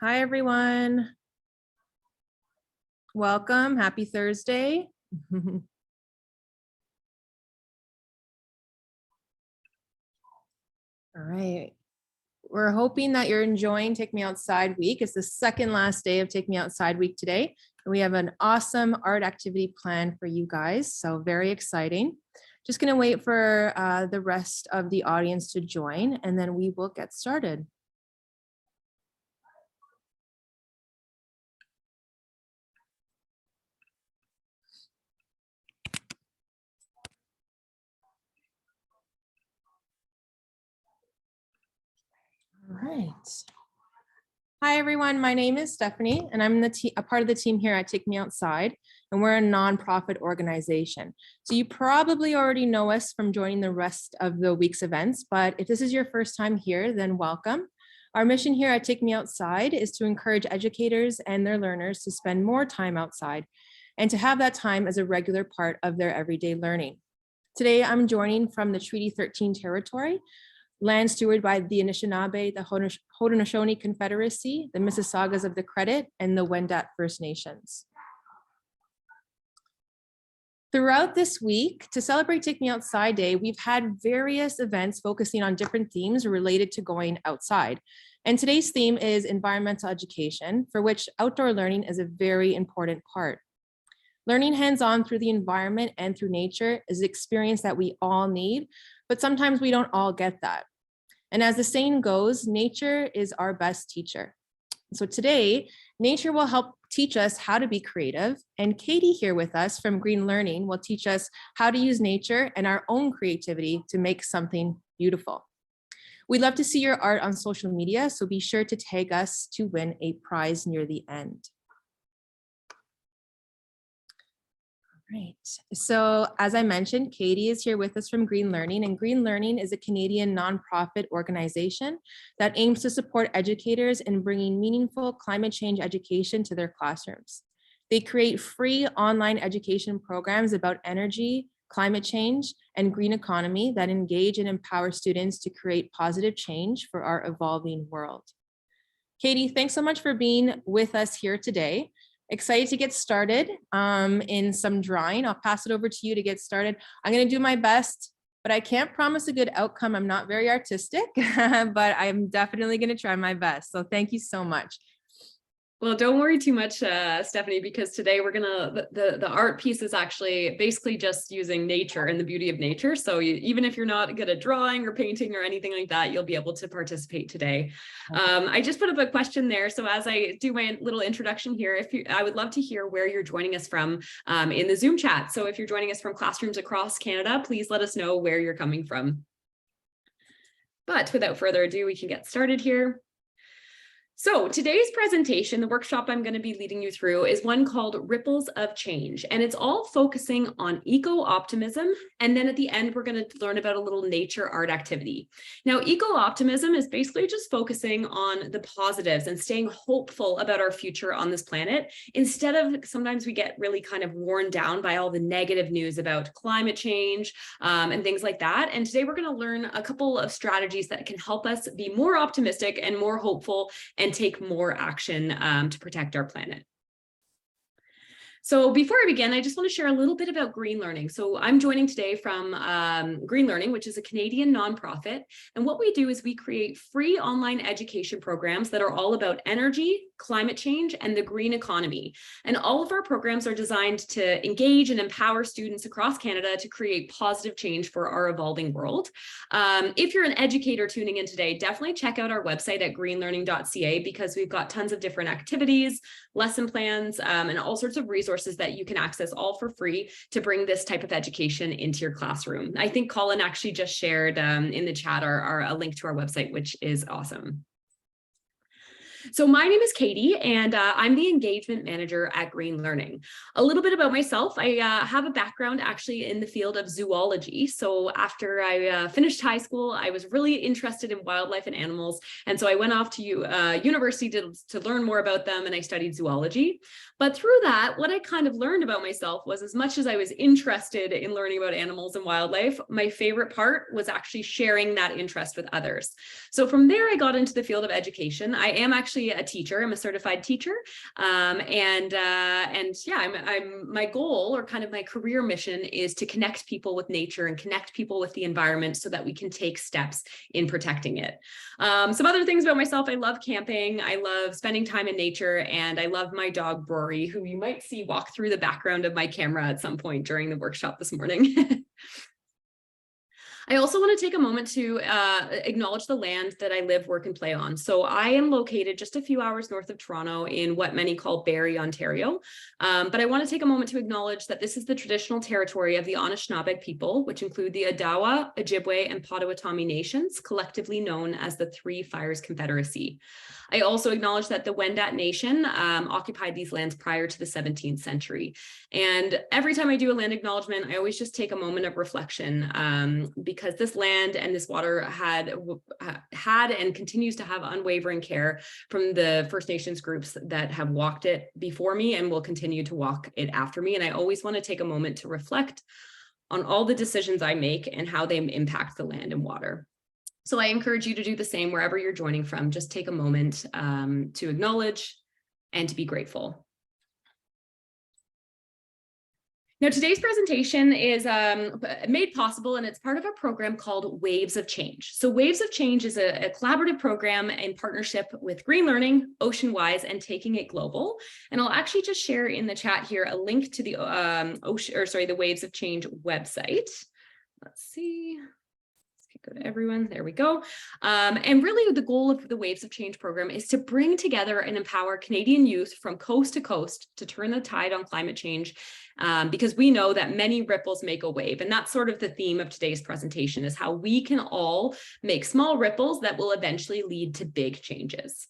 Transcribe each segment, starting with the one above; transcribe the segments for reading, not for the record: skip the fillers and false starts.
Hi, everyone. Welcome. Happy Thursday. All right. We're hoping that you're enjoying Take Me Outside Week. It's the second last day of Take Me Outside Week today. And we have an awesome art activity planned for you guys. So very exciting. Just going to wait for the rest of the audience to join, and then we will get started. All right. Hi, everyone. My name is Stephanie, and I'm a part of the team here at Take Me Outside, and we're a nonprofit organization. So you probably already know us from joining the rest of the week's events, but if this is your first time here, then welcome. Our mission here at Take Me Outside is to encourage educators and their learners to spend more time outside and to have that time as a regular part of their everyday learning. Today, I'm joining from the Treaty 13 territory, land stewarded by the Anishinaabe, the Haudenosaunee Confederacy, the Mississaugas of the Credit, and the Wendat First Nations. Throughout this week, to celebrate Take Me Outside Day, we've had various events focusing on different themes related to going outside. And today's theme is environmental education, for which outdoor learning is a very important part. Learning hands-on through the environment and through nature is an experience that we all need, but sometimes we don't all get that. And as the saying goes, nature is our best teacher. So today, nature will help teach us how to be creative, and Katie here with us from Green Learning will teach us how to use nature and our own creativity to make something beautiful. We'd love to see your art on social media, so be sure to tag us to win a prize near the end. Right. So as I mentioned, Katie is here with us from Green Learning, and Green Learning is a Canadian nonprofit organization that aims to support educators in bringing meaningful climate change education to their classrooms. They create free online education programs about energy, climate change, and green economy that engage and empower students to create positive change for our evolving world. Katie, thanks so much for being with us here today. Excited to get started in some drawing. I'll pass it over to you to get started. I'm going to do my best, but I can't promise a good outcome. I'm not very artistic, but I'm definitely going to try my best. So thank you so much. Well, don't worry too much, Stephanie, because today we're gonna, the art piece is actually basically just using nature and the beauty of nature. So even if you're not good at drawing or painting or anything like that, you'll be able to participate today. I just put up a question there. So as I do my little introduction here, I would love to hear where you're joining us from in the Zoom chat. So if you're joining us from classrooms across Canada, please let us know where you're coming from. But without further ado, we can get started here. So today's presentation, the workshop I'm going to be leading you through, is one called Ripples of Change, and it's all focusing on eco-optimism. And then at the end, we're going to learn about a little nature art activity. Now, eco-optimism is basically just focusing on the positives and staying hopeful about our future on this planet, instead of sometimes we get really kind of worn down by all the negative news about climate change and things like that. And today we're going to learn a couple of strategies that can help us be more optimistic and more hopeful and take more action to protect our planet. So before I begin, I just want to share a little bit about Green Learning. So I'm joining today from Green Learning, which is a Canadian nonprofit. And what we do is we create free online education programs that are all about energy, climate change, and the green economy. And all of our programs are designed to engage and empower students across Canada to create positive change for our evolving world. If you're an educator tuning in today, definitely check out our website at greenlearning.ca, because we've got tons of different activities, lesson plans, and all sorts of resources that you can access all for free to bring this type of education into your classroom. I think Colin actually just shared in the chat a link to our website, which is awesome. So my name is Katie, and I'm the engagement manager at Green Learning. A little bit about myself, I have a background actually in the field of zoology. So after I finished high school, I was really interested in wildlife and animals. And so I went off to university to learn more about them, and I studied zoology. But through that, what I kind of learned about myself was, as much as I was interested in learning about animals and wildlife, my favorite part was actually sharing that interest with others. So from there, I got into the field of education. I am actually actually a teacher. I'm a certified teacher. And yeah, my goal, or kind of my career mission, is to connect people with nature and connect people with the environment so that we can take steps in protecting it. Some other things about myself: I love camping, I love spending time in nature, and I love my dog Rory, who you might see walk through the background of my camera at some point during the workshop this morning. I also want to take a moment to acknowledge the land that I live, work, and play on. So I am located just a few hours north of Toronto in what many call Barrie, Ontario. But I want to take a moment to acknowledge that this is the traditional territory of the Anishinaabe people, which include the Odawa, Ojibwe, and Potawatomi nations, collectively known as the Three Fires Confederacy. I also acknowledge that the Wendat Nation occupied these lands prior to the 17th century. And every time I do a land acknowledgement, I always just take a moment of reflection, because this land and this water had and continues to have unwavering care from the First Nations groups that have walked it before me and will continue to walk it after me. And I always want to take a moment to reflect on all the decisions I make and how they impact the land and water. So I encourage you to do the same wherever you're joining from. Just take a moment to acknowledge and to be grateful. Now, today's presentation is made possible, and it's part of a program called Waves of Change. So Waves of Change is a collaborative program in partnership with Green Learning, Oceanwise, and Taking It Global. And I'll actually just share in the chat here a link to the the Waves of Change website. Let's see. Go to everyone. There we go. And really the goal of the Waves of Change program is to bring together and empower Canadian youth from coast to coast to turn the tide on climate change, because we know that many ripples make a wave. And that's sort of the theme of today's presentation, is how we can all make small ripples that will eventually lead to big changes.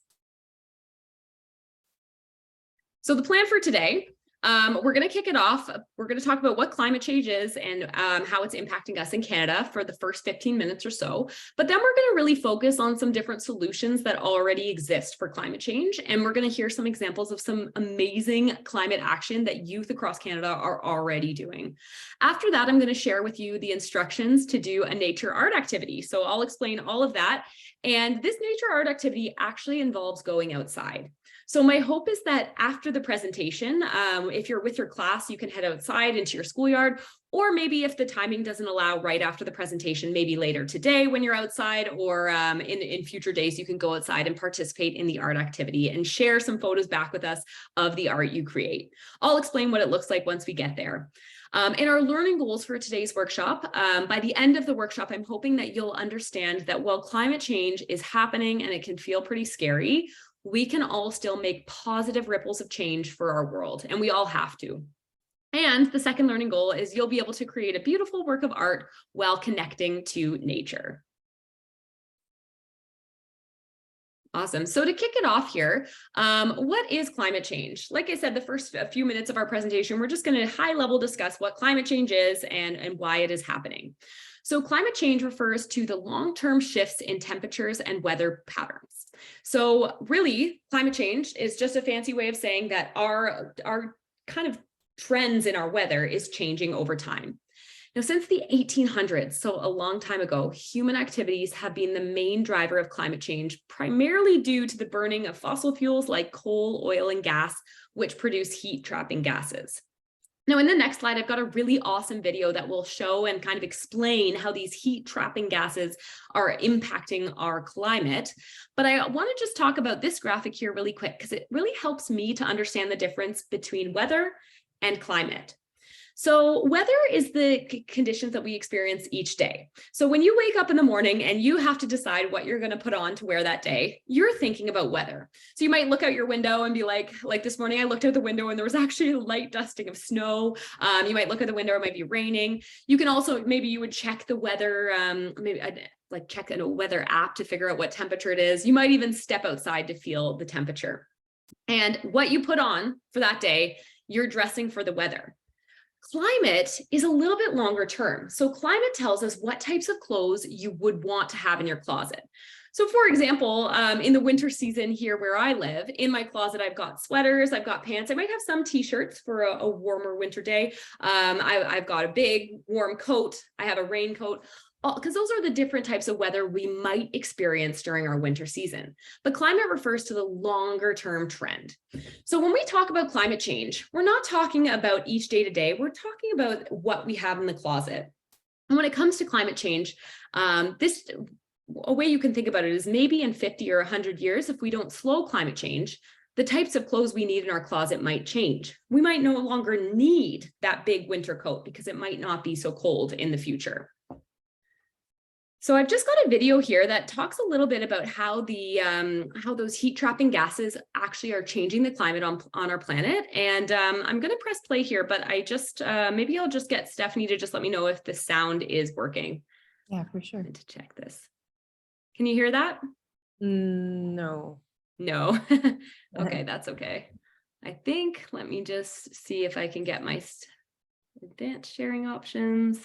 So the plan for today: we're going to kick it off. We're going to talk about what climate change is and how it's impacting us in Canada for the first 15 minutes or so. But then we're going to really focus on some different solutions that already exist for climate change. And we're going to hear some examples of some amazing climate action that youth across Canada are already doing. After that, I'm going to share with you the instructions to do a nature art activity. So I'll explain all of that. And this nature art activity actually involves going outside. So my hope is that after the presentation, if you're with your class, you can head outside into your schoolyard, or maybe if the timing doesn't allow, right after the presentation, maybe later today when you're outside, or in future days, you can go outside and participate in the art activity and share some photos back with us of the art you create. I'll explain what it looks like once we get there. And our learning goals for today's workshop: by the end of the workshop, I'm hoping that you'll understand that while climate change is happening and it can feel pretty scary, we can all still make positive ripples of change for our world, and we all have to. And the second learning goal is you'll be able to create a beautiful work of art while connecting to nature. Awesome. So to kick it off here, what is climate change? Like I said, the first few minutes of our presentation, we're just going to high level discuss what climate change is and why it is happening. So climate change refers to the long-term shifts in temperatures and weather patterns. So really, climate change is just a fancy way of saying that our kind of trends in our weather is changing over time. Now, since the 1800s, so a long time ago, human activities have been the main driver of climate change, primarily due to the burning of fossil fuels like coal, oil, and gas, which produce heat-trapping gases. Now, in the next slide, I've got a really awesome video that will show and kind of explain how these heat-trapping gases are impacting our climate. But I want to just talk about this graphic here really quick, because it really helps me to understand the difference between weather and climate. So weather is the conditions that we experience each day. So when you wake up in the morning and you have to decide what you're going to put on to wear that day, you're thinking about weather. So you might look out your window and be like this morning, I looked out the window and there was actually a light dusting of snow. You might look at the window, it might be raining. You can also, maybe you would check the weather, check a weather app to figure out what temperature it is. You might even step outside to feel the temperature. And what you put on for that day, you're dressing for the weather. Climate is a little bit longer term. So climate tells us what types of clothes you would want to have in your closet. So for example, in the winter season here where I live, in my closet, I've got sweaters, I've got pants, I might have some t-shirts for a warmer winter day. I've got a big warm coat, I have a raincoat. because those are the different types of weather we might experience during our winter season. But climate refers to the longer term trend. So when we talk about climate change, we're not talking about each day to day, we're talking about what we have in the closet. And when it comes to climate change, a way you can think about it is maybe in 50 or 100 years, if we don't slow climate change, the types of clothes we need in our closet might change. We might no longer need that big winter coat because it might not be so cold in the future. So I've just got a video here that talks a little bit about how those heat trapping gases actually are changing the climate on our planet. And I'm going to press play here, but maybe I'll just get Stephanie to just let me know if the sound is working. Yeah, for sure. To check this. Can you hear that? No. No. Okay, that's okay. I think, let me just see if I can get my advanced sharing options.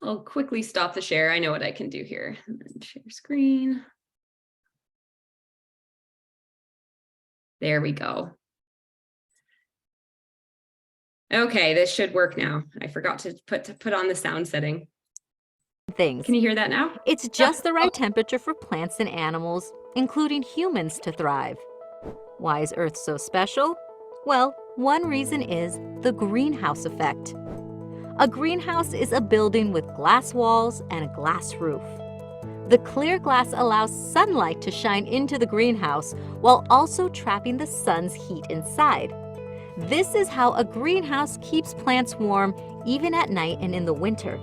I'll quickly stop the share. I know what I can do here. And then share screen. There we go. Okay, this should work now. I forgot to put on the sound setting. Things. Can you hear that now? It's just the right temperature for plants and animals, including humans, to thrive. Why is Earth so special? Well, one reason is the greenhouse effect. A greenhouse is a building with glass walls and a glass roof. The clear glass allows sunlight to shine into the greenhouse while also trapping the sun's heat inside. This is how a greenhouse keeps plants warm even at night and in the winter.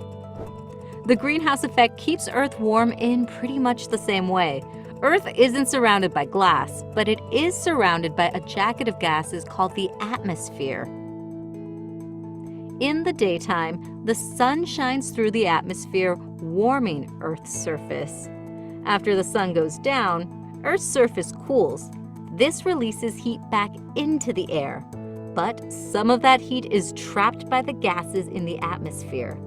The greenhouse effect keeps Earth warm in pretty much the same way. Earth isn't surrounded by glass, but it is surrounded by a jacket of gases called the atmosphere. In the daytime, the sun shines through the atmosphere, warming Earth's surface. After the sun goes down, Earth's surface cools. This releases heat back into the air, but some of that heat is trapped by the gases in the atmosphere.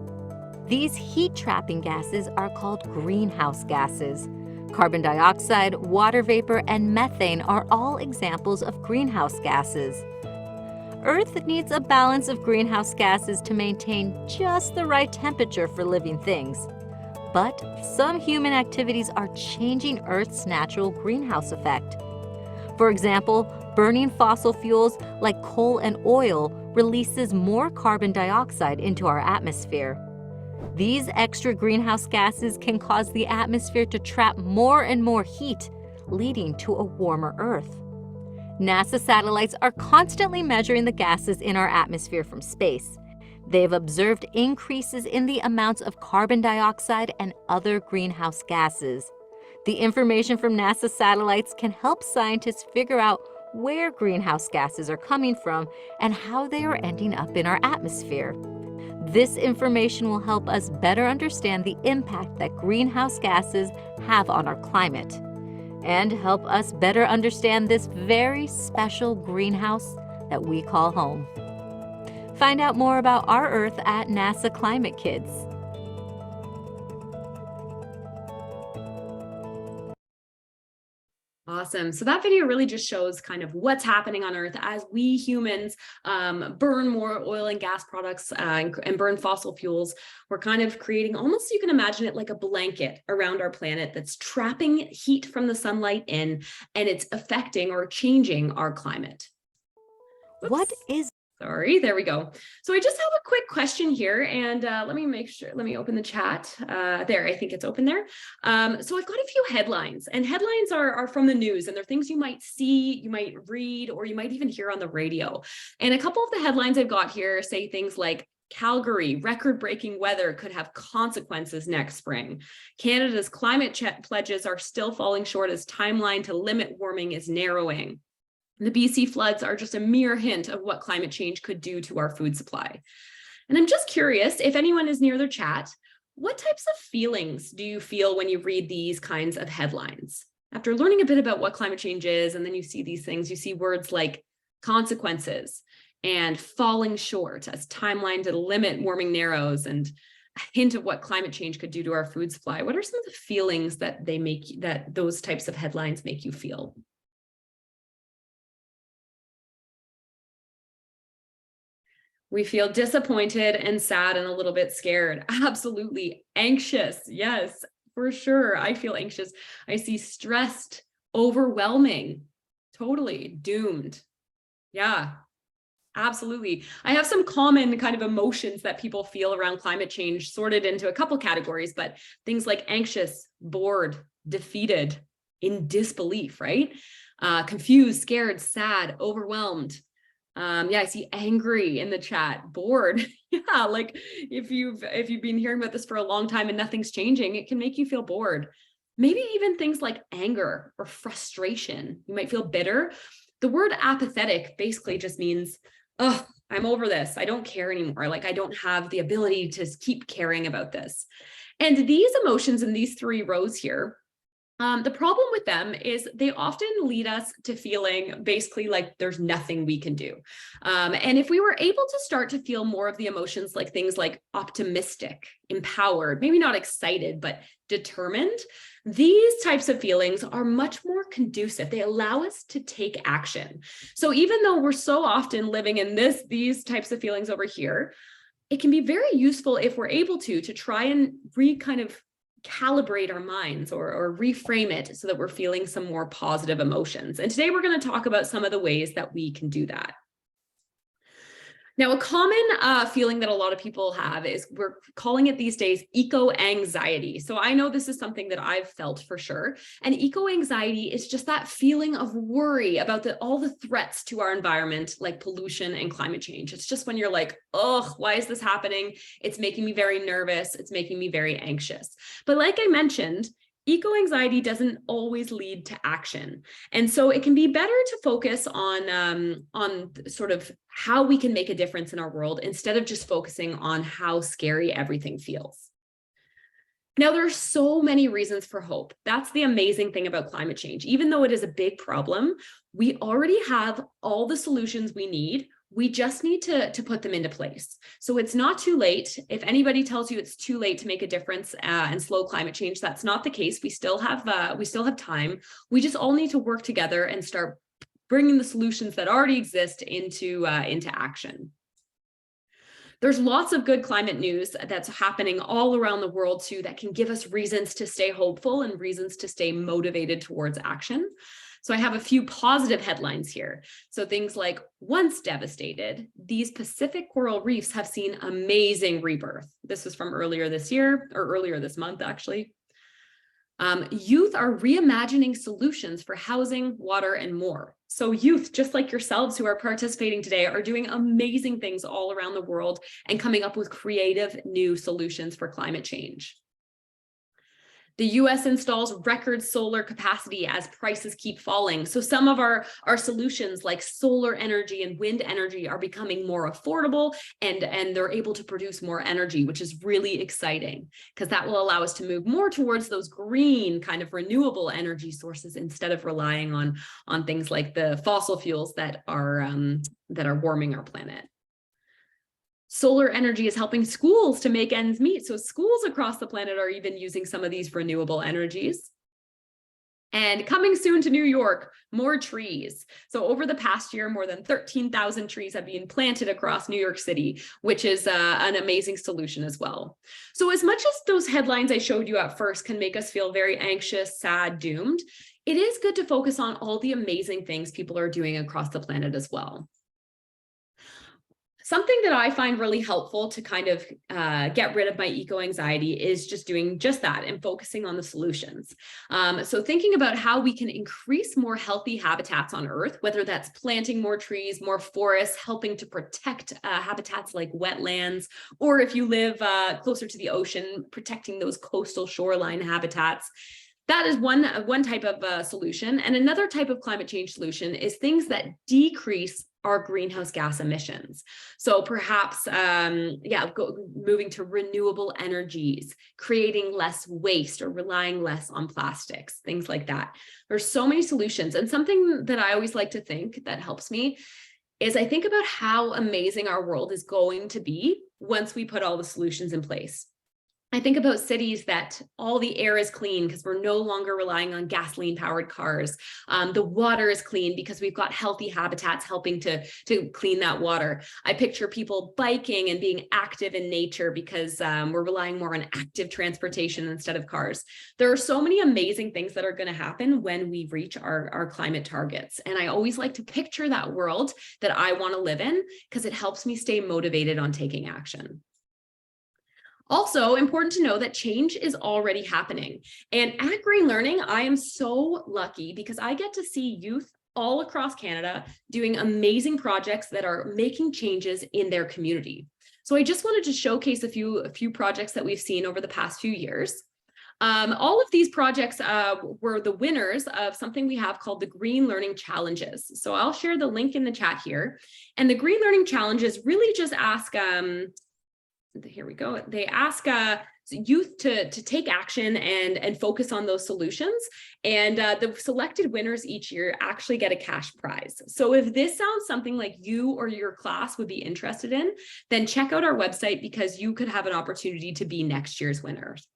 These heat-trapping gases are called greenhouse gases. Carbon dioxide, water vapor, and methane are all examples of greenhouse gases. Earth needs a balance of greenhouse gases to maintain just the right temperature for living things. But some human activities are changing Earth's natural greenhouse effect. For example, burning fossil fuels like coal and oil releases more carbon dioxide into our atmosphere. These extra greenhouse gases can cause the atmosphere to trap more and more heat, leading to a warmer Earth. NASA satellites are constantly measuring the gases in our atmosphere from space. They've observed increases in the amounts of carbon dioxide and other greenhouse gases. The information from NASA satellites can help scientists figure out where greenhouse gases are coming from and how they are ending up in our atmosphere. This information will help us better understand the impact that greenhouse gases have on our climate, and help us better understand this very special greenhouse that we call home. Find out more about our Earth at NASA Climate Kids. Awesome. So that video really just shows kind of what's happening on Earth as we humans burn more oil and gas products and burn fossil fuels. We're kind of creating, almost you can imagine it like a blanket around our planet that's trapping heat from the sunlight in, and it's affecting or changing our climate. Oops. What is Sorry, there we go. So I just have a quick question here, and let me open the chat. There, I think it's open there. So I've got a few headlines, and headlines are from the news, and they're things you might see, you might read, or you might even hear on the radio. And a couple of the headlines I've got here say things like, Calgary, record-breaking weather could have consequences next spring. Canada's climate pledges are still falling short as timeline to limit warming is narrowing. The BC floods are just a mere hint of what climate change could do to our food supply. And I'm just curious, if anyone is near their chat, what types of feelings do you feel when you read these kinds of headlines? After learning a bit about what climate change is, and then you see these things, you see words like consequences and falling short as timeline to limit warming narrows and a hint of what climate change could do to our food supply. What are some of the feelings that those types of headlines make you feel? We feel disappointed and sad and a little bit scared. Absolutely. Anxious. Yes, for sure. I feel anxious. I see stressed, overwhelming, totally doomed. Yeah, absolutely. I have some common kind of emotions that people feel around climate change sorted into a couple categories, but things like anxious, bored, defeated, in disbelief, right? Confused, scared, sad, overwhelmed. Yeah, I see angry in the chat, bored. Yeah, like if you've been hearing about this for a long time and nothing's changing, it can make you feel bored. Maybe even things like anger or frustration. You might feel bitter. The word apathetic basically just means, oh, I'm over this. I don't care anymore. Like I don't have the ability to keep caring about this. And these emotions in these three rows here, the problem with them is they often lead us to feeling basically like there's nothing we can do. And if we were able to start to feel more of the emotions like things like optimistic, empowered, maybe not excited, but determined, these types of feelings are much more conducive. They allow us to take action. So even though we're so often living in these types of feelings over here, it can be very useful if we're able to try and kind of calibrate our minds or reframe it so that we're feeling some more positive emotions. And today we're going to talk about some of the ways that we can do that. Now, a common feeling that a lot of people have is we're calling it these days eco-anxiety. So I know this is something that I've felt for sure. And eco-anxiety is just that feeling of worry about all the threats to our environment, like pollution and climate change. It's just when you're like, oh, why is this happening? It's making me very nervous. It's making me very anxious. But like I mentioned, eco-anxiety doesn't always lead to action. And so it can be better to focus on sort of how we can make a difference in our world instead of just focusing on how scary everything feels. Now, there are so many reasons for hope. That's the amazing thing about climate change. Even though it is a big problem, we already have all the solutions we need. We just need to put them into place. So it's not too late. If anybody tells you it's too late to make a difference and slow climate change, that's not the case. We still have time. We just all need to work together and start bringing the solutions that already exist into action. There's lots of good climate news that's happening all around the world too that can give us reasons to stay hopeful and reasons to stay motivated towards action. So I have a few positive headlines here. So things like, once devastated, these Pacific coral reefs have seen amazing rebirth. This was from earlier this year, or earlier this month, actually. Youth are reimagining solutions for housing, water, and more. So youth, just like yourselves who are participating today, are doing amazing things all around the world and coming up with creative new solutions for climate change. The US installs record solar capacity as prices keep falling. So some of our solutions like solar energy and wind energy are becoming more affordable and they're able to produce more energy, which is really exciting because that will allow us to move more towards those green kind of renewable energy sources instead of relying on things like the fossil fuels that are warming our planet. Solar energy is helping schools to make ends meet. So schools across the planet are even using some of these renewable energies. And coming soon to New York, more trees. So over the past year, more than 13,000 trees have been planted across New York City, which is an amazing solution as well. So as much as those headlines I showed you at first can make us feel very anxious, sad, doomed, it is good to focus on all the amazing things people are doing across the planet as well. Something that I find really helpful to kind of get rid of my eco-anxiety is just doing just that and focusing on the solutions. So thinking about how we can increase more healthy habitats on Earth, whether that's planting more trees, more forests, helping to protect habitats like wetlands, or if you live closer to the ocean, protecting those coastal shoreline habitats. That is one type of solution. And another type of climate change solution is things that decrease our greenhouse gas emissions. So perhaps, moving to renewable energies, creating less waste or relying less on plastics, things like that. There's so many solutions. And something that I always like to think that helps me is I think about how amazing our world is going to be once we put all the solutions in place. I think about cities that all the air is clean because we're no longer relying on gasoline powered cars. The water is clean because we've got healthy habitats helping to clean that water. I picture people biking and being active in nature because we're relying more on active transportation instead of cars. There are so many amazing things that are going to happen when we reach our climate targets. And I always like to picture that world that I want to live in because it helps me stay motivated on taking action. Also, important to know that change is already happening. And at Green Learning, I am so lucky because I get to see youth all across Canada doing amazing projects that are making changes in their community. So I just wanted to showcase a few projects that we've seen over the past few years. All of these projects were the winners of something we have called the Green Learning Challenges. So I'll share the link in the chat here. And the Green Learning Challenges really just ask, here we go. They ask youth to take action and focus on those solutions. And the selected winners each year actually get a cash prize. So if this sounds something like you or your class would be interested in, then check out our website because you could have an opportunity to be next year's winners.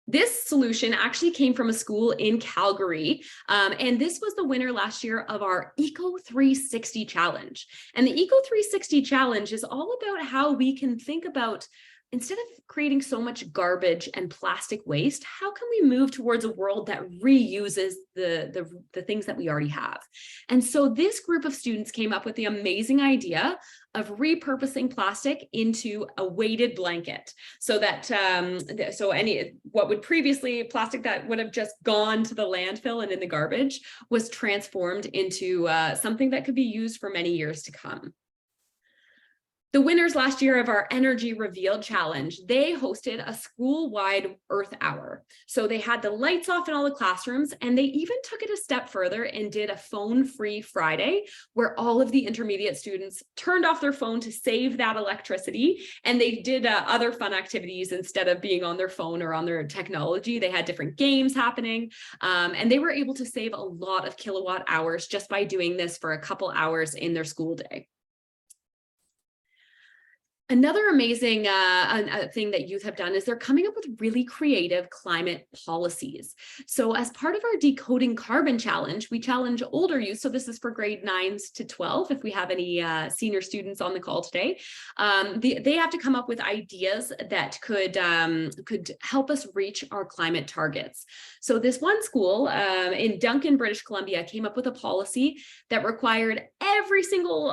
This solution actually came from a school in Calgary, and this was the winner last year of our Eco 360 Challenge. And the Eco 360 Challenge is all about how we can think about, instead of creating so much garbage and plastic waste, how can we move towards a world that reuses the things that we already have? And so this group of students came up with the amazing idea of repurposing plastic into a weighted blanket, so that what would previously plastic that would have just gone to the landfill and in the garbage was transformed into something that could be used for many years to come. The winners last year of our Energy Revealed Challenge, they hosted a school-wide Earth Hour. So they had the lights off in all the classrooms, and they even took it a step further and did a phone-free Friday, where all of the intermediate students turned off their phone to save that electricity, and they did other fun activities instead of being on their phone or on their technology. They had different games happening, and they were able to save a lot of kilowatt hours just by doing this for a couple hours in their school day. Another amazing thing that youth have done is they're coming up with really creative climate policies. So as part of our Decoding Carbon Challenge, we challenge older youth. So this is for grade 9s to 12. If we have any senior students on the call today, they have to come up with ideas that could help us reach our climate targets. So this one school in Duncan, British Columbia, came up with a policy that required every single,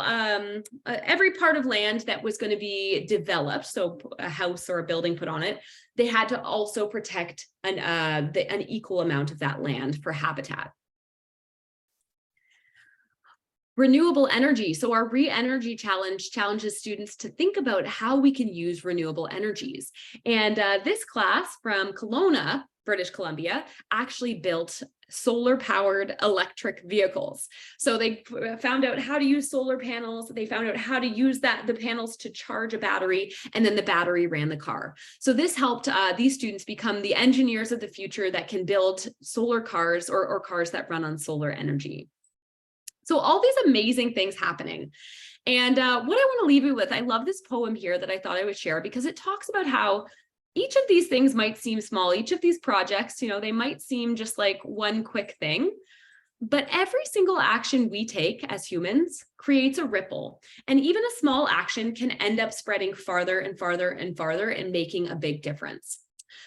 every part of land that was going to be developed, so a house or a building put on it, they had to also protect an equal amount of that land for habitat. Renewable energy. So our Re-Energy Challenge challenges students to think about how we can use renewable energies. And this class from Kelowna, British Columbia, actually built solar-powered electric vehicles. So they found out how to use solar panels. They found out how to use the panels to charge a battery, and then the battery ran the car. So this helped these students become the engineers of the future that can build solar cars or cars that run on solar energy. So all these amazing things happening. And what I want to leave you with, I love this poem here that I thought I would share because it talks about how each of these things might seem small. Each of these projects, they might seem just like one quick thing, but every single action we take as humans creates a ripple. And even a small action can end up spreading farther and farther and farther and making a big difference.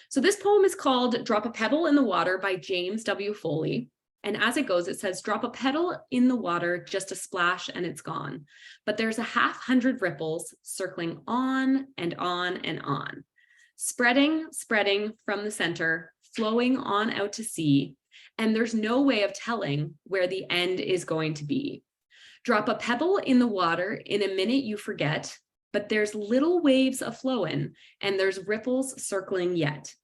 So this poem is called Drop a Pebble in the Water by James W. Foley. And as it goes, it says, drop a pebble in the water, just a splash and it's gone. But there's 100 ripples circling on and on and on. Spreading from the center, flowing on out to sea, and there's no way of telling where the end is going to be. Drop a pebble in the water, in a minute you forget, but there's little waves a-flowing, and there's ripples circling yet.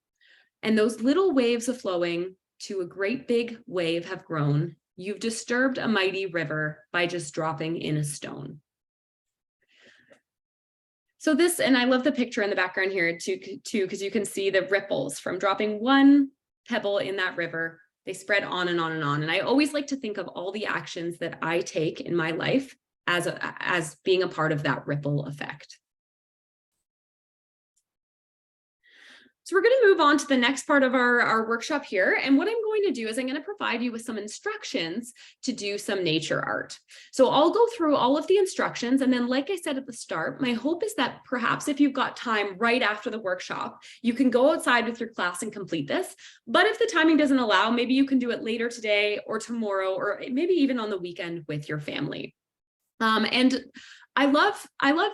And those little waves a-flowing to a great big wave have grown. You've disturbed a mighty river by just dropping in a stone. So this, and I love the picture in the background here too, because you can see the ripples from dropping one pebble in that river. They spread on and on and on. And I always like to think of all the actions that I take in my life as being a part of that ripple effect. So we're going to move on to the next part of our workshop here. And what I'm going to do is I'm going to provide you with some instructions to do some nature art. So I'll go through all of the instructions. And then, like I said at the start, my hope is that perhaps if you've got time right after the workshop, you can go outside with your class and complete this. But if the timing doesn't allow, maybe you can do it later today or tomorrow, or maybe even on the weekend with your family. And I love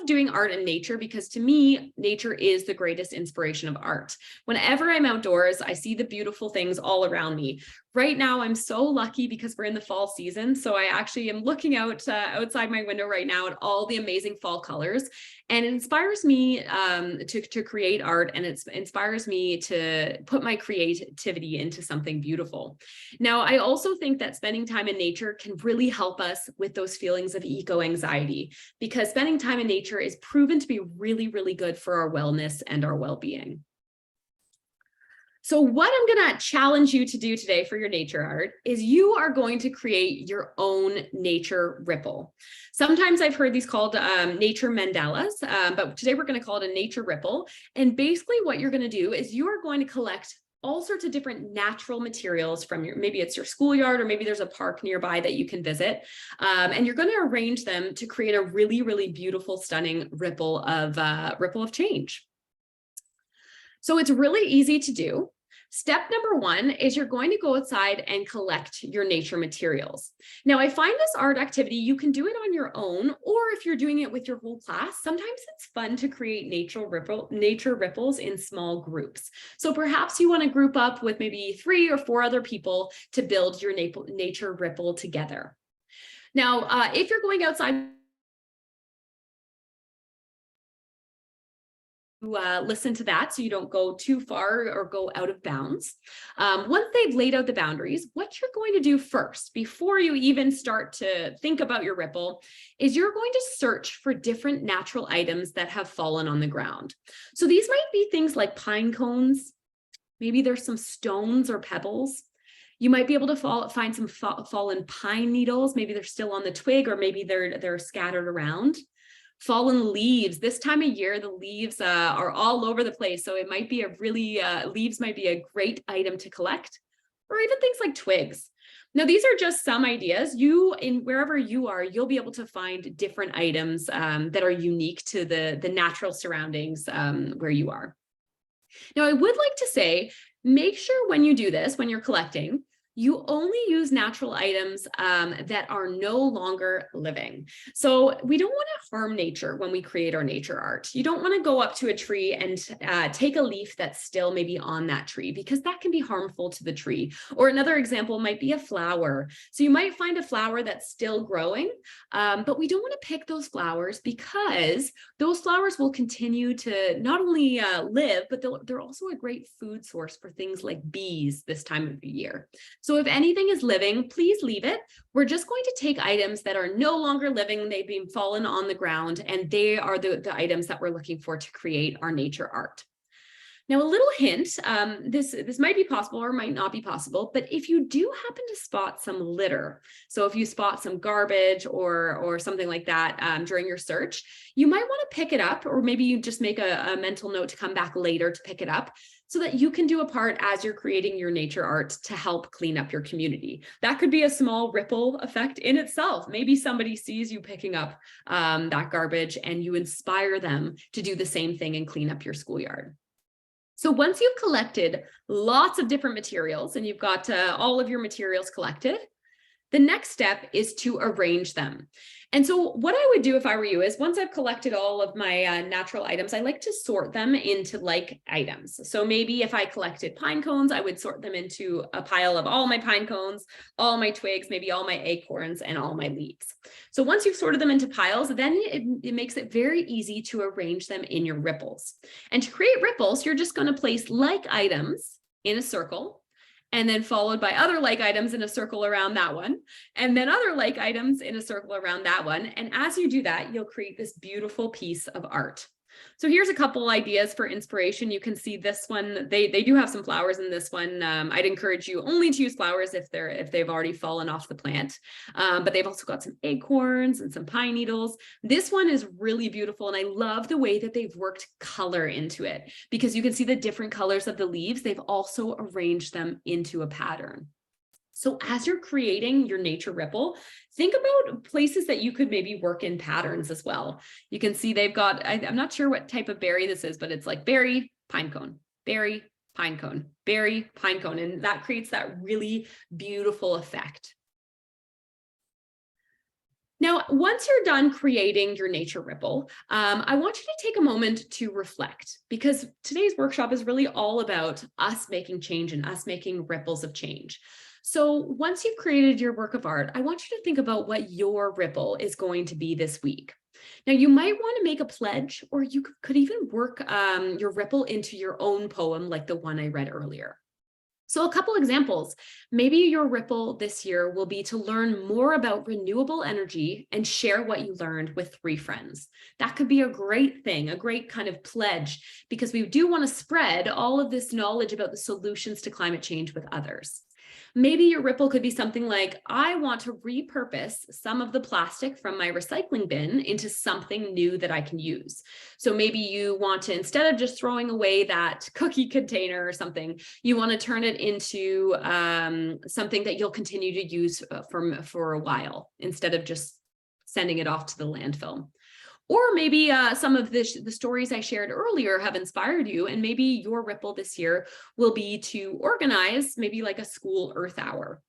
doing art in nature because to me, nature is the greatest inspiration of art. Whenever I'm outdoors, I see the beautiful things all around me. Right now, I'm so lucky because we're in the fall season. So I actually am looking out outside my window right now at all the amazing fall colors. And it inspires me to create art, and it inspires me to put my creativity into something beautiful. Now, I also think that spending time in nature can really help us with those feelings of eco-anxiety, because spending time in nature is proven to be really, really good for our wellness and our well-being. So what I'm going to challenge you to do today for your nature art is you are going to create your own nature ripple. Sometimes I've heard these called nature mandalas, but today we're going to call it a nature ripple. And basically what you're going to do is you are going to collect all sorts of different natural materials from maybe it's your schoolyard, or maybe there's a park nearby that you can visit. And you're going to arrange them to create a really, really beautiful, stunning ripple of change. So it's really easy to do. Step number one is you're going to go outside and collect your nature materials. Now, I find this art activity, you can do it on your own, or if you're doing it with your whole class, sometimes it's fun to create nature ripples in small groups. So perhaps you want to group up with maybe 3 or 4 other people to build your nature ripple together. Now, if you're going outside, listen to that so you don't go too far or go out of bounds. Once they've laid out the boundaries, what you're going to do first, before you even start to think about your ripple, is you're going to search for different natural items that have fallen on the ground. So these might be things like pine cones. Maybe there's some stones or pebbles. You might be able to find some fallen pine needles. Maybe they're still on the twig, or maybe they're scattered around. Fallen leaves. This time of year, the leaves are all over the place. So it might be leaves might be a great item to collect, or even things like twigs. Now, these are just some ideas. Wherever you are, you'll be able to find different items that are unique to the natural surroundings where you are. Now, I would like to say, make sure when you do this, when you're collecting, you only use natural items that are no longer living. So we don't want to harm nature when we create our nature art. You don't want to go up to a tree and take a leaf that's still maybe on that tree, because that can be harmful to the tree. Or another example might be a flower. So you might find a flower that's still growing, but we don't want to pick those flowers, because those flowers will continue to not only live, but they're also a great food source for things like bees this time of the year. So if anything is living, please leave it. We're just going to take items that are no longer living, they've been fallen on the ground, and they are the items that we're looking for to create our nature art. Now, a little hint, this might be possible or might not be possible, but if you do happen to spot some litter, so if you spot some garbage or something like that during your search, you might want to pick it up, or maybe you just make a mental note to come back later to pick it up, so that you can do a part as you're creating your nature art to help clean up your community. That could be a small ripple effect in itself. Maybe somebody sees you picking up that garbage and you inspire them to do the same thing and clean up your schoolyard. So once you've collected lots of different materials and you've got all of your materials collected, the next step is to arrange them. And so what I would do if I were you is, once I've collected all of my natural items, I like to sort them into like items. So maybe if I collected pine cones, I would sort them into a pile of all my pine cones, all my twigs, maybe all my acorns, and all my leaves. So once you've sorted them into piles, then it makes it very easy to arrange them in your ripples. And to create ripples, you're just going to place like items in a circle, and then followed by other like items in a circle around that one, and then other like items in a circle around that one. And as you do that, you'll create this beautiful piece of art. So here's a couple ideas for inspiration. You can see this one, they do have some flowers in this one. I'd encourage you only to use flowers if they've already fallen off the plant. But they've also got some acorns and some pine needles. This one is really beautiful, and I love the way that they've worked color into it, because you can see the different colors of the leaves. They've also arranged them into a pattern. So as you're creating your nature ripple, think about places that you could maybe work in patterns as well. You can see they've got, I'm not sure what type of berry this is, but it's like berry, pine cone, berry, pine cone, berry, pine cone. And that creates that really beautiful effect. Now, once you're done creating your nature ripple, I want you to take a moment to reflect, because today's workshop is really all about us making change and us making ripples of change. So once you've created your work of art, I want you to think about what your ripple is going to be this week. Now, you might want to make a pledge, or you could even work your ripple into your own poem, like the one I read earlier. So a couple examples, maybe your ripple this year will be to learn more about renewable energy and share what you learned with 3 friends. That could be a great thing, a great kind of pledge, because we do want to spread all of this knowledge about the solutions to climate change with others. Maybe your ripple could be something like, I want to repurpose some of the plastic from my recycling bin into something new that I can use. So maybe you want to, instead of just throwing away that cookie container or something, you want to turn it into something that you'll continue to use for a while, instead of just sending it off to the landfill. Or maybe some of the stories I shared earlier have inspired you, and maybe your ripple this year will be to organize maybe like a school Earth Hour.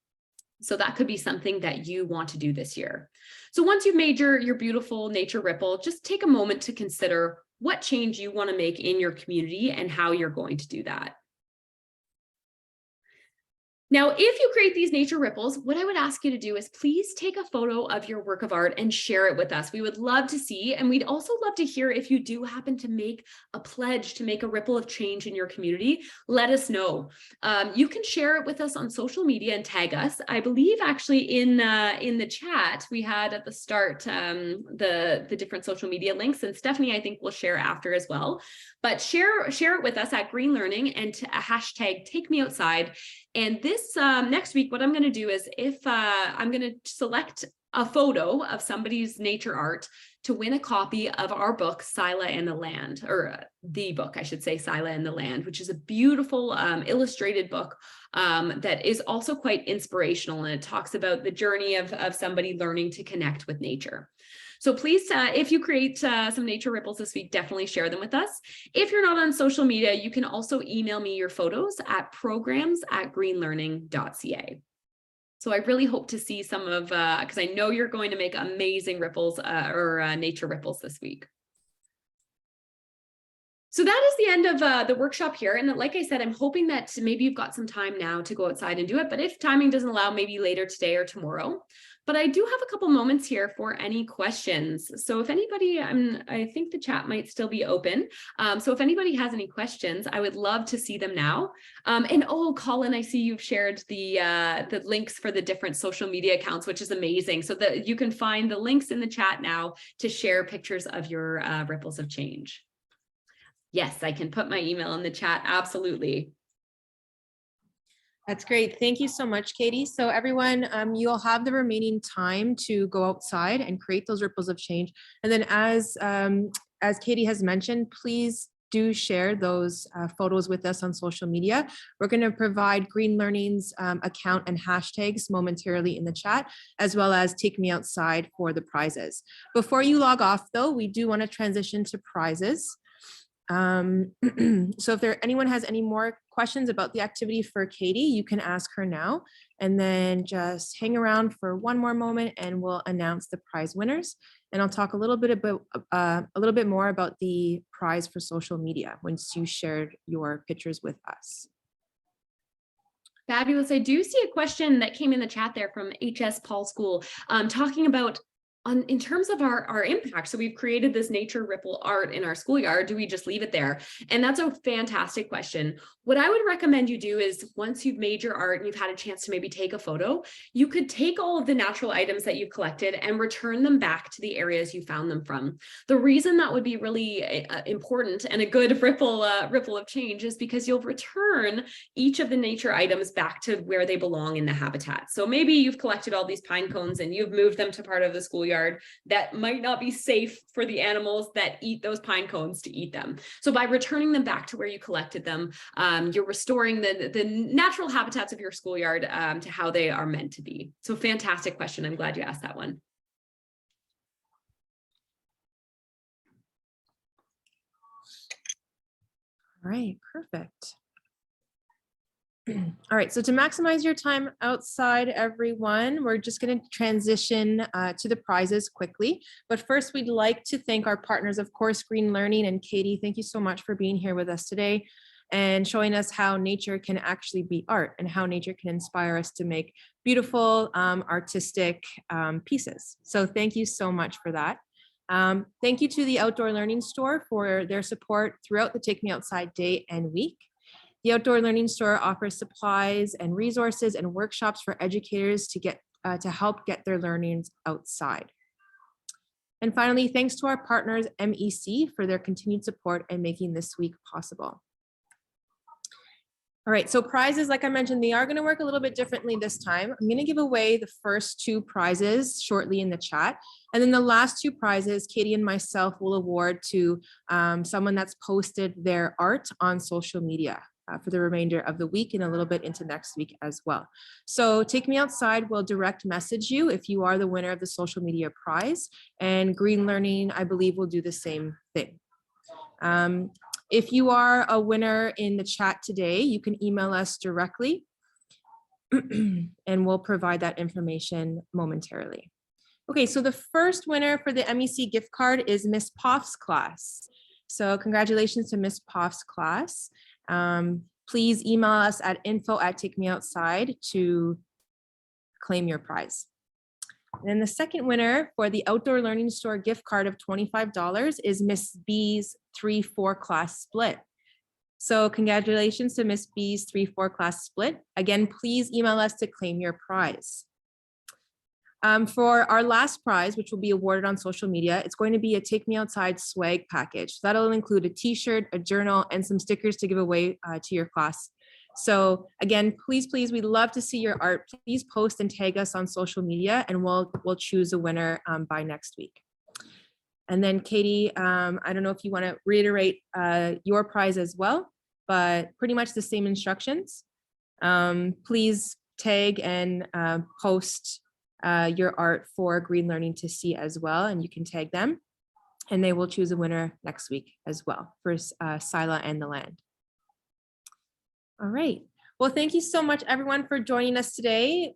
So that could be something that you want to do this year. So once you've made your beautiful nature ripple, just take a moment to consider what change you want to make in your community and how you're going to do that. Now, if you create these nature ripples, what I would ask you to do is please take a photo of your work of art and share it with us. We would love to see, and we'd also love to hear if you do happen to make a pledge to make a ripple of change in your community. Let us know. You can share it with us on social media and tag us. I believe actually in the chat we had at the start the different social media links, and Stephanie I think will share after as well. But share it with us at Green Learning and to hashtag Take Me Outside. And this next week, what I'm going to do is I'm going to select a photo of somebody's nature art to win a copy of our book, Sila and the Land, or the book, I should say, Sila and the Land, which is a beautiful illustrated book that is also quite inspirational. And it talks about the journey of somebody learning to connect with nature. So please, if you create some nature ripples this week, definitely share them with us. If you're not on social media, you can also email me your photos at programs@greenlearning.ca. So I really hope to see some of, because I know you're going to make amazing ripples or nature ripples this week. So that is the end of the workshop here. And like I said, I'm hoping that maybe you've got some time now to go outside and do it. But if timing doesn't allow, maybe later today or tomorrow. But I do have a couple moments here for any questions. So if anybody, I think the chat might still be open. So if anybody has any questions, I would love to see them now. And oh, Colin, I see you've shared the links for the different social media accounts, which is amazing. So that you can find the links in the chat now to share pictures of your ripples of change. Yes, I can put my email in the chat. Absolutely. That's great. Thank you so much, Katie. So everyone, you'll have the remaining time to go outside and create those ripples of change. And then as Katie has mentioned, please do share those photos with us on social media. We're going to provide Green Learning's account and hashtags momentarily in the chat, as well as Take Me Outside for the prizes. Before you log off, though, we do want to transition to prizes. So if anyone has any more questions about the activity for Katie, you can ask her now, and then just hang around for one more moment and we'll announce the prize winners. And I'll talk a little bit more about the prize for social media once you shared your pictures with us. Fabulous. I do see a question that came in the chat there from HS Paul School talking about in terms of our impact, so we've created this nature ripple art in our schoolyard. Do we just leave it there? And that's a fantastic question. What I would recommend you do is once you've made your art and you've had a chance to maybe take a photo, you could take all of the natural items that you've collected and return them back to the areas you found them from. The reason that would be really important and a good ripple of change is because you'll return each of the nature items back to where they belong in the habitat. So maybe you've collected all these pine cones and you've moved them to part of the schoolyard that might not be safe for the animals that eat those pine cones to eat them. So by returning them back to where you collected them, you're restoring the natural habitats of your schoolyard to how they are meant to be. So fantastic question. I'm glad you asked that one. All right, perfect. All right, so to maximize your time outside, everyone, we're just going to transition to the prizes quickly. But first, we'd like to thank our partners, of course, Green Learning and Katie. Thank you so much for being here with us today and showing us how nature can actually be art and how nature can inspire us to make beautiful, artistic pieces. So thank you so much for that. Thank you to the Outdoor Learning Store for their support throughout the Take Me Outside day and week. The Outdoor Learning Store offers supplies and resources and workshops for educators to help get their learnings outside. And finally, thanks to our partners, MEC, for their continued support and making this week possible. All right, so prizes, like I mentioned, they are going to work a little bit differently this time. I'm going to give away the first 2 prizes shortly in the chat. And then the last 2 prizes, Katie and myself will award to someone that's posted their art on social media for the remainder of the week and a little bit into next week as well. So Take Me Outside will direct message you if you are the winner of the social media prize, and Green Learning, I believe, will do the same thing. If you are a winner in the chat today, you can email us directly and we'll provide that information momentarily. Okay, so the first winner for the MEC gift card is Miss Poff's class. So congratulations to Miss Poff's class. Please email us at info@takemeoutside to claim your prize. And then the second winner for the Outdoor Learning Store gift card of $25 is Miss B's 3-4 class split. So congratulations to Miss B's 3-4 class split. Again, please email us to claim your prize. For our last prize, which will be awarded on social media, it's going to be a Take Me Outside swag package. That'll include a t-shirt, a journal, and some stickers to give away to your class. So again, please, we'd love to see your art. Please post and tag us on social media and we'll choose a winner by next week. And then Katie, I don't know if you want to reiterate your prize as well, but pretty much the same instructions. Please tag and post your art for Green Learning to see as well, and you can tag them and they will choose a winner next week as well for Sila and the Land. All right. Well, thank you so much, everyone, for joining us today.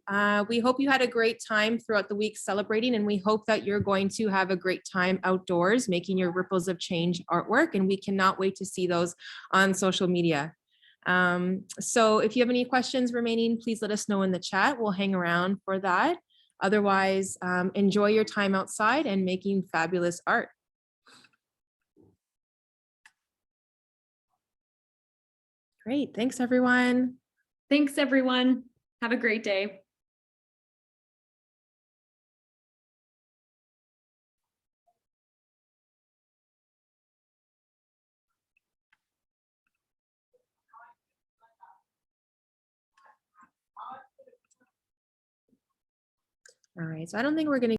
We hope you had a great time throughout the week celebrating, and we hope that you're going to have a great time outdoors making your Ripples of Change artwork, and we cannot wait to see those on social media. So if you have any questions remaining, please let us know in the chat. We'll hang around for that. Otherwise, enjoy your time outside and making fabulous art. Great. Thanks, everyone. Thanks, everyone. Have a great day. All right. So I don't think we're going to